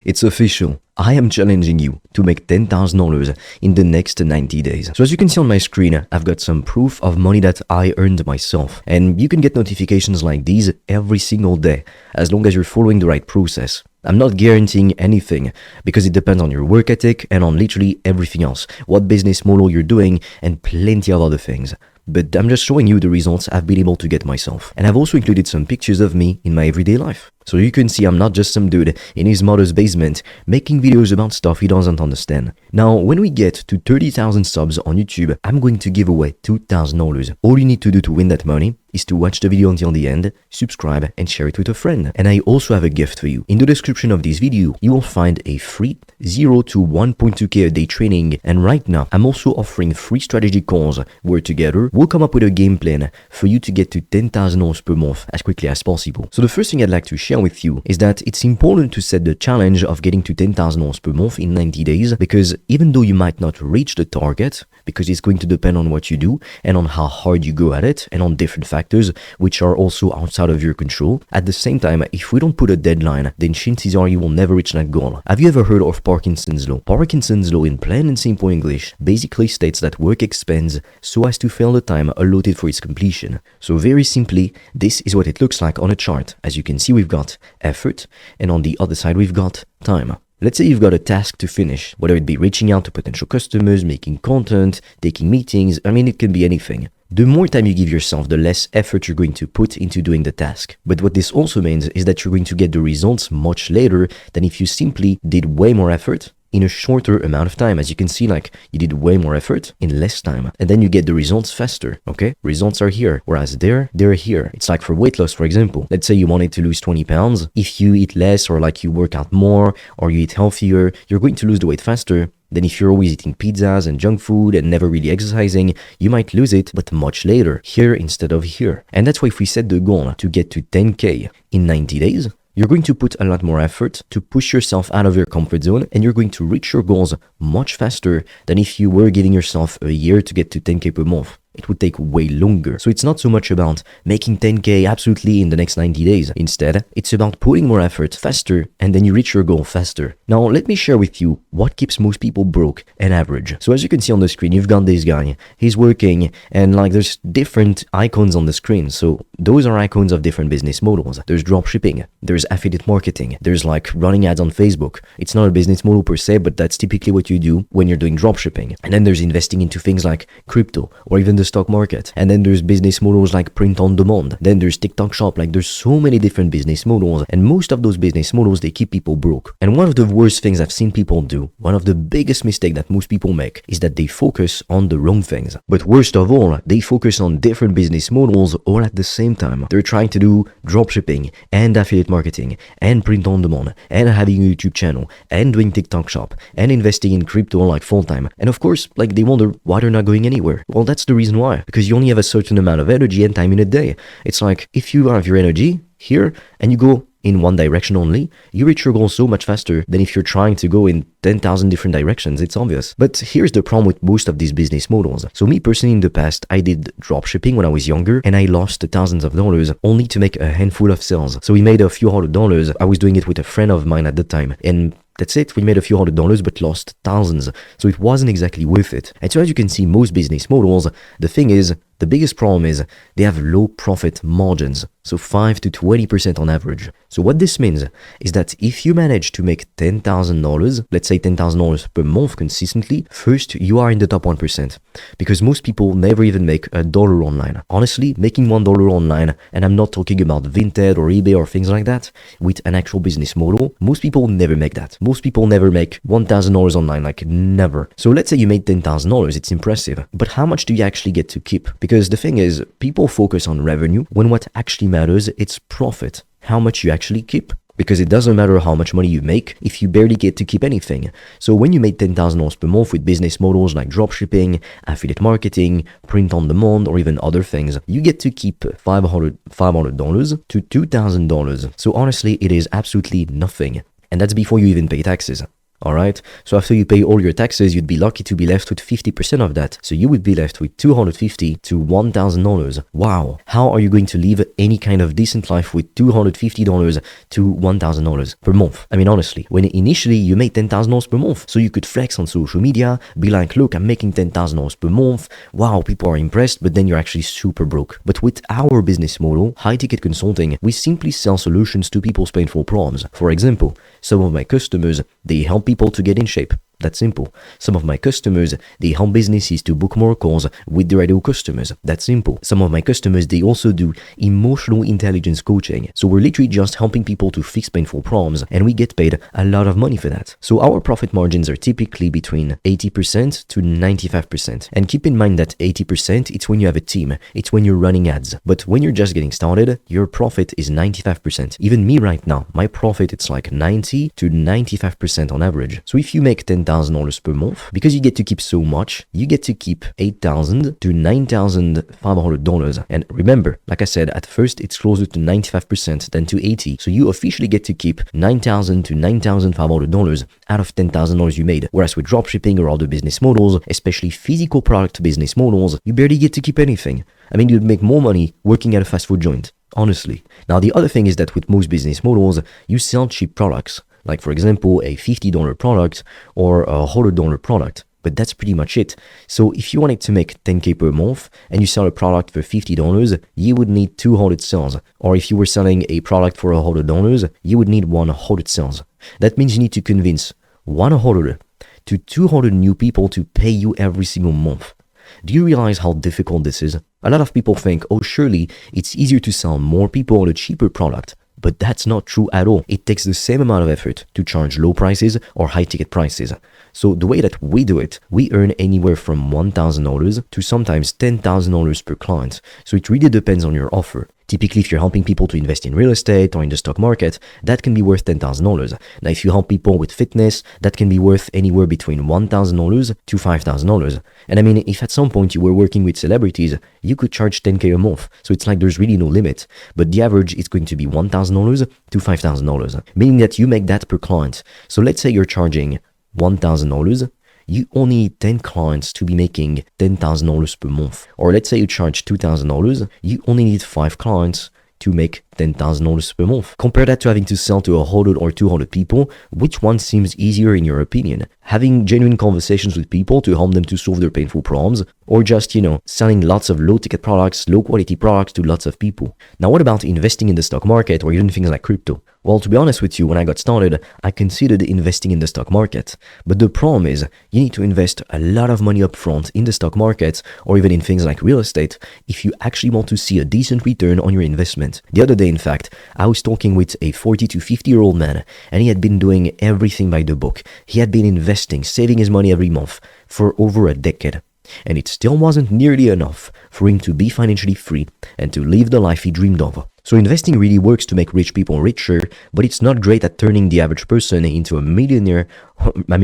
It's official. I am challenging you to make $10,000 in the next 90 days. So as you can see on my screen, I've got some proof of money that I earned myself. And you can get notifications like these every single day, as long as you're following the right process. I'm not guaranteeing anything because it depends on your work ethic and on literally everything else, what business model you're doing, and plenty of other things. But I'm just showing you the results I've been able to get myself. And I've also included some pictures of me in my everyday life. So you can see I'm not just some dude in his mother's basement making videos about stuff he doesn't understand. Now, when we get to 30,000 subs on YouTube, I'm going to give away $2,000. All you need to do to win that money is to watch the video until the end, subscribe, and share it with a friend. And I also have a gift for you. In the description of this video, you will find a free 0 to 1.2k a day training. And right now, I'm also offering free strategy calls where together, we'll come up with a game plan for you to get to $10,000 per month as quickly as possible. So the first thing I'd like to share with you is that it's important to set the challenge of getting to $10,000 per month in 90 days, because even though you might not reach the target, because it's going to depend on what you do and on how hard you go at it and on different factors which are also outside of your control. At the same time, if we don't put a deadline, then chances are you will never reach that goal. Have you ever heard of Parkinson's law? Parkinson's law, in plain and simple English, basically states that work expands so as to fill the time allotted for its completion. So very simply, this is what it looks like on a chart. As you can see, we've got effort, and on the other side we've got time. Let's say you've got a task to finish, whether it be reaching out to potential customers, making content, taking meetings, it can be anything. The more time you give yourself, the less effort you're going to put into doing the task. But what this also means is that you're going to get the results much later than if you simply did way more effort in a shorter amount of time. As you can see, you did way more effort in less time, and then you get the results faster. Okay, results are here, whereas they're here. It's like for weight loss, for example. Let's say you wanted to lose 20 pounds. If you eat less, or you work out more, or you eat healthier, you're going to lose the weight faster than if you're always eating pizzas and junk food and never really exercising. You might lose it, but much later, here instead of here. And that's why if we set the goal to get to 10k in 90 days, you're going to put a lot more effort to push yourself out of your comfort zone, and you're going to reach your goals much faster than if you were giving yourself a year to get to 10k per month. It would take way longer. So it's not so much about making 10k absolutely in the next 90 days. Instead, it's about putting more effort faster, and then you reach your goal faster. Now, let me share with you what keeps most people broke and average. So as you can see on the screen, you've got this guy. He's working, and there's different icons on the screen. So those are icons of different business models. There's dropshipping, there's affiliate marketing, there's running ads on Facebook. It's not a business model per se, but that's typically what you do when you're doing dropshipping. And then there's investing into things like crypto or even the stock market. And then there's business models like print on demand. Then there's TikTok shop. There's so many different business models, and most of those business models, they keep people broke. And one of the worst things I've seen people do, one of the biggest mistakes that most people make, is that they focus on the wrong things. But worst of all, they focus on different business models all at the same time. They're trying to do dropshipping and affiliate marketing and print on demand and having a YouTube channel and doing TikTok shop and investing in crypto full time. And of course, they wonder why they're not going anywhere. Well, that's the reason why. Because you only have a certain amount of energy and time in a day. It's like if you have your energy here and you go in one direction only, you reach your goal so much faster than if you're trying to go in 10,000 different directions. It's obvious. But here's the problem with most of these business models. So me personally, in the past, I did dropshipping when I was younger, and I lost thousands of dollars only to make a handful of sales. So we made a few $100. I was doing it with a friend of mine at the time, and that's it. We made a few $100 but lost thousands. So it wasn't exactly worth it. And so as you can see, most business models, the thing is, the biggest problem is they have low profit margins, so 5 to 20% on average. So what this means is that if you manage to make $10,000, let's say $10,000 per month consistently, first you are in the top 1%, because most people never even make $1 online. Honestly, making $1 online, and I'm not talking about Vinted or eBay or things like that, with an actual business model, most people never make that. Most people never make $1,000 online, never. So let's say you made $10,000, it's impressive, but how much do you actually get to keep? Because the thing is, people focus on revenue when what actually matters, it's profit. How much you actually keep. Because it doesn't matter how much money you make if you barely get to keep anything. So when you made $10,000 per month with business models like dropshipping, affiliate marketing, print on demand, or even other things, you get to keep $500 to $2,000. So honestly, it is absolutely nothing. And that's before you even pay taxes. Alright? So after you pay all your taxes, you'd be lucky to be left with 50% of that. So you would be left with $250 to $1,000. Wow. How are you going to live any kind of decent life with $250 to $1,000 per month? I mean, honestly, when initially you made $10,000 per month, so you could flex on social media, be like, look, I'm making $10,000 per month. Wow, people are impressed, but then you're actually super broke. But with our business model, high ticket consulting, we simply sell solutions to people's painful problems. For example, some of my customers, they help people to get in shape. That's simple. Some of my customers, they help businesses to book more calls with their ideal customers. That's simple. Some of my customers, they also do emotional intelligence coaching. So we're literally just helping people to fix painful problems, and we get paid a lot of money for that. So our profit margins are typically between 80% to 95%. And keep in mind that 80%, it's when you have a team. It's when you're running ads. But when you're just getting started, your profit is 95%. Even me right now, my profit, it's like 90 to 95% on average. So if you make $10,000 per month, because you get to keep so much, you get to keep $8,000 to $9,500. And remember, like I said, at first it's closer to 95% than to 80. So you officially get to keep $9,000 to $9,500 out of $10,000 you made. Whereas with dropshipping or other business models, especially physical product business models, you barely get to keep anything. I mean, you'd make more money working at a fast food joint, honestly. Now, the other thing is that with most business models, you sell cheap products. Like, for example, a $50 product or a $100 product. But that's pretty much it. So if you wanted to make 10K per month and you sell a product for $50, you would need 200 sales. Or if you were selling a product for $100, you would need 100 sales. That means you need to convince 100 to 200 new people to pay you every single month. Do you realize how difficult this is? A lot of people think, oh, surely it's easier to sell more people on a cheaper product. But that's not true at all. It takes the same amount of effort to charge low prices or high ticket prices. So the way that we do it, we earn anywhere from $1,000 to sometimes $10,000 per client. So it really depends on your offer. Typically, if you're helping people to invest in real estate or in the stock market, that can be worth $10,000. Now, if you help people with fitness, that can be worth anywhere between $1,000 to $5,000. And I mean, if at some point you were working with celebrities, you could charge 10K a month. So it's like there's really no limit. But the average is going to be $1,000 to $5,000, meaning that you make that per client. So let's say you're charging $1,000. You only need 10 clients to be making $10,000 per month. Or let's say you charge $2,000, you only need 5 clients to make $10,000 per month. Compare that to having to sell to 100 or 200 people. Which one seems easier in your opinion? Having genuine conversations with people to help them to solve their painful problems, or just, selling lots of low ticket products, low quality products to lots of people? Now, what about investing in the stock market or even things like crypto? Well, to be honest with you, when I got started, I considered investing in the stock market. But the problem is, you need to invest a lot of money up front in the stock market or even in things like real estate if you actually want to see a decent return on your investment. The other day, in fact, I was talking with a 40 to 50-year-old man, and he had been doing everything by the book. He had been investing, saving his money every month for over a decade. And it still wasn't nearly enough for him to be financially free and to live the life he dreamed of. So investing really works to make rich people richer, but it's not great at turning the average person into a millionaire,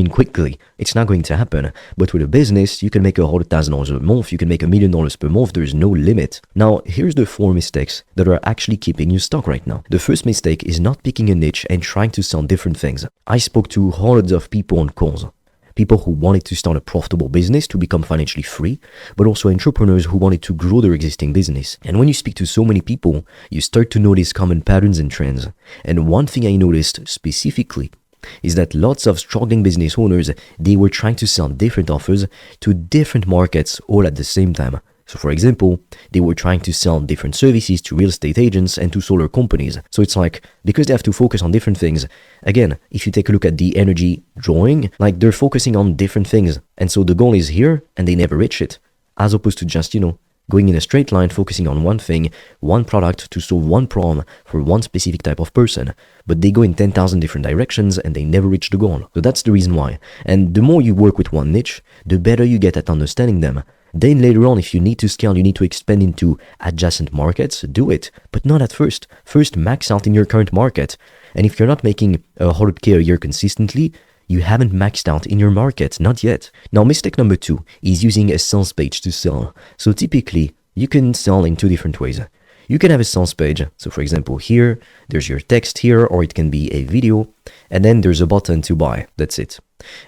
quickly. It's not going to happen. But with a business, you can make $100,000 a month, you can make $1 million per month, there's no limit. Now, here's the 4 mistakes that are actually keeping you stuck right now. The first mistake is not picking a niche and trying to sell different things. I spoke to hundreds of people on calls. People who wanted to start a profitable business to become financially free, but also entrepreneurs who wanted to grow their existing business. And when you speak to so many people, you start to notice common patterns and trends. And one thing I noticed specifically is that lots of struggling business owners, they were trying to sell different offers to different markets all at the same time. So for example, they were trying to sell different services to real estate agents and to solar companies. So it's like, because they have to focus on different things, again, if you take a look at the energy drawing, like they're focusing on different things. And so the goal is here and they never reach it. As opposed to just, going in a straight line, focusing on one thing, one product to solve one problem for one specific type of person. But they go in 10,000 different directions and they never reach the goal. So that's the reason why. And the more you work with one niche, the better you get at understanding them. Then later on, if you need to scale, you need to expand into adjacent markets, do it. But not at first. First, max out in your current market. And if you're not making 100K a year consistently, you haven't maxed out in your market, not yet. Now, mistake number 2 is using a sales page to sell. So typically, you can sell in 2 different ways. You can have a sales page. So for example, here, there's your text here, or it can be a video, and then there's a button to buy. That's it.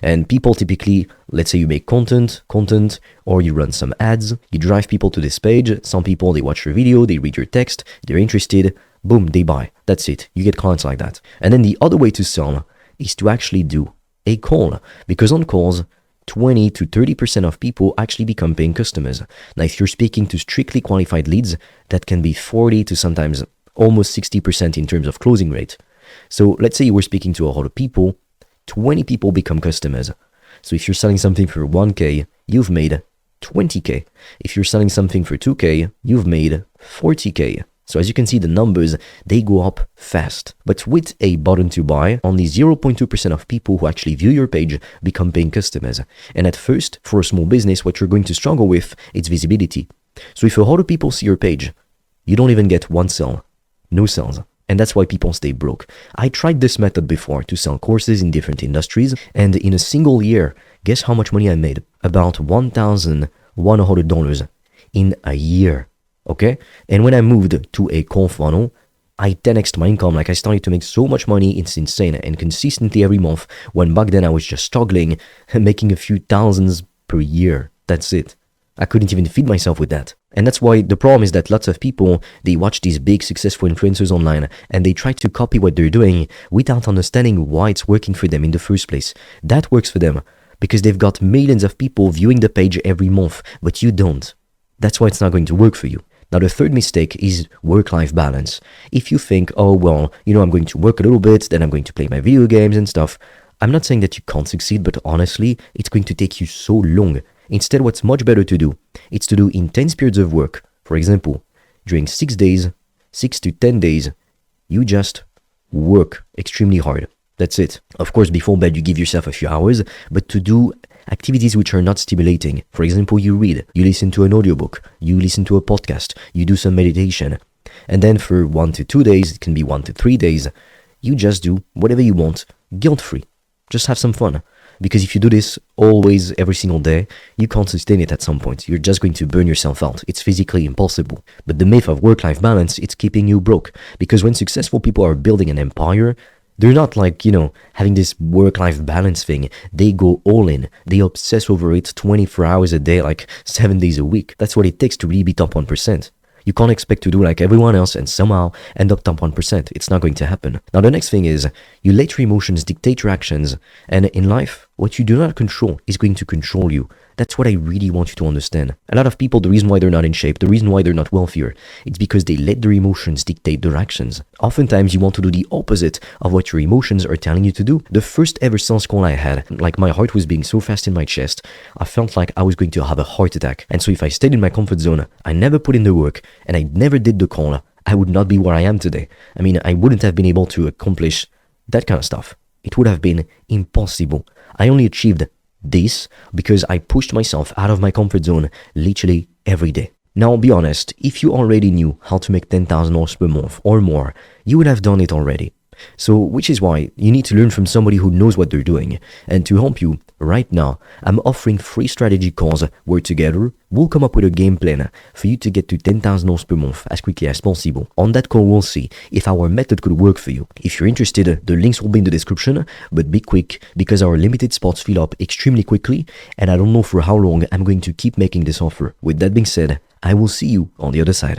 And people typically, let's say you make content, or you run some ads, you drive people to this page. Some people, they watch your video, they read your text, they're interested, boom, they buy. That's it. You get clients like that. And then the other way to sell is to actually do a call, because on calls, 20 to 30% of people actually become paying customers. Now, if you're speaking to strictly qualified leads, that can be 40 to sometimes almost 60% in terms of closing rate. So let's say you were speaking to a lot of people, 20 people become customers. So if you're selling something for 1K, you've made 20K. If you're selling something for 2K, you've made 40K. So as you can see, the numbers, they go up fast. But with a button to buy, only 0.2% of people who actually view your page become paying customers. And at first, for a small business, what you're going to struggle with is visibility. So if a lot of people see your page, you don't even get one sale, no sales. And that's why people stay broke. I tried this method before to sell courses in different industries, and in a single year, guess how much money I made? About $1,100 in a year. Okay? And when I moved to a call funnel, I 10x'd my income. Like, I started to make so much money, it's insane. And consistently every month, when back then I was just struggling, making a few thousands per year. That's it. I couldn't even feed myself with that. And that's why the problem is that lots of people, they watch these big successful influencers online and they try to copy what they're doing without understanding why it's working for them in the first place. That works for them because they've got millions of people viewing the page every month, but you don't. That's why it's not going to work for you. Now, the third mistake is work-life balance. If you think, oh, well, I'm going to work a little bit, then I'm going to play my video games and stuff. I'm not saying that you can't succeed, but honestly, it's going to take you so long. Instead, what's much better to do, it's to do intense periods of work. For example, during 6 days, 6 to 10 days, you just work extremely hard. That's it. Of course, before bed, you give yourself a few hours, but to do activities which are not stimulating. For example, you read, you listen to an audiobook, you listen to a podcast, you do some meditation. And then for 1 to 2 days, it can be 1 to 3 days, you just do whatever you want, guilt-free. Just have some fun. Because if you do this always, every single day, you can't sustain it at some point. You're just going to burn yourself out. It's physically impossible. But the myth of work-life balance, it's keeping you broke. Because when successful people are building an empire, they're not like, having this work-life balance thing. They go all in. They obsess over it 24 hours a day, like 7 days a week. That's what it takes to really be top 1%. You can't expect to do like everyone else and somehow end up top 1%. It's not going to happen. Now, the next thing is you let your emotions dictate your actions. And in life, what you do not control is going to control you. That's what I really want you to understand. A lot of people, the reason why they're not in shape, the reason why they're not wealthier, it's because they let their emotions dictate their actions. Oftentimes, you want to do the opposite of what your emotions are telling you to do. The first ever sales call I had, like my heart was beating so fast in my chest, I felt like I was going to have a heart attack. And so if I stayed in my comfort zone, I never put in the work, and I never did the call, I would not be where I am today. I mean, I wouldn't have been able to accomplish that kind of stuff. It would have been impossible. I only achieved this because I pushed myself out of my comfort zone literally every day. Now, be honest, if you already knew how to make $10,000 per month or more, you would have done it already. So, which is why you need to learn from somebody who knows what they're doing. And to help you, right now, I'm offering free strategy calls where together, we'll come up with a game plan for you to get to $10,000 per month as quickly as possible. On that call, we'll see if our method could work for you. If you're interested, the links will be in the description, but be quick because our limited spots fill up extremely quickly, and I don't know for how long I'm going to keep making this offer. With that being said, I will see you on the other side.